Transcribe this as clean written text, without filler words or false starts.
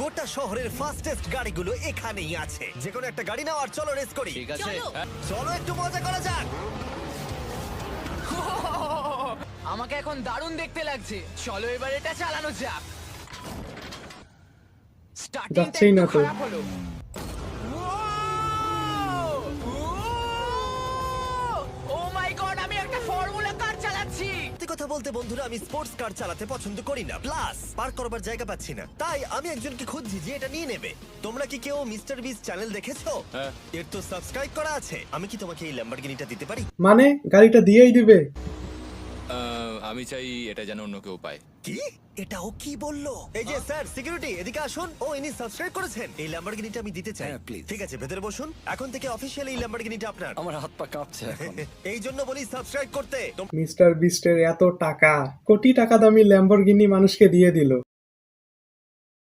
গোটা শহরের ফাস্টেস্ট গাড়িগুলো এখানেই আছে। যে কোনো একটা গাড়ি নাও আর চলো রেস করি। ঠিক আছে চলো। চলো একটু মজা করা যাক। আমাকে এখন দারুণ দেখতে লাগছে, চলো এবার এটা চালানো যাক। স্টার্টিংটা যাচ্ছেই না একটু তো। খারাপ হলো। ও মাই গড, আমি একটা ফর্মুলা কার চালাচ্ছি। সত্যি কথা বলতে বন্ধুরা, আমি স্পোর্টস কার চালাতে পছন্দ করি না, প্লাস পার্ক করবার জায়গা পাচ্ছি না। তাই আমি একজনকে খুঁজছি যে এটা নিয়ে নেবে। তোমরা কি কেউ মিস্টার বিস চ্যানেল দেখেছো? হ্যাঁ। এর তো সাবস্ক্রাইব করা আছে। আমি কি তোমাকে এই ল্যাম্বরগিনিটা দিতে পারি? মানে গাড়িটা দিয়েই দিবে? আমি চাই এটা যেন অন্য কেউ পায়। কি? এটা ও কি বললো? এই যে স্যার, সিকিউরিটি এদিকে আসুন। ও ইনি সাবস্ক্রাইব করেছেন। এই ল্যাম্বরগিনিটা আমি দিতে চাই। হ্যাঁ, please. ঠিক আছে, ভেতরে বসুন। এখন থেকে অফিশিয়ালি এই ল্যাম্বরগিনিটা আপনার। আমার হাত পা কাঁপছে এখন। এই জন্য বলি সাবস্ক্রাইব করতে। মিস্টার বিস্টের এত টাকা, কোটি টাকা দামি ল্যাম্বরগিনি মানুষকে দিয়ে দিল।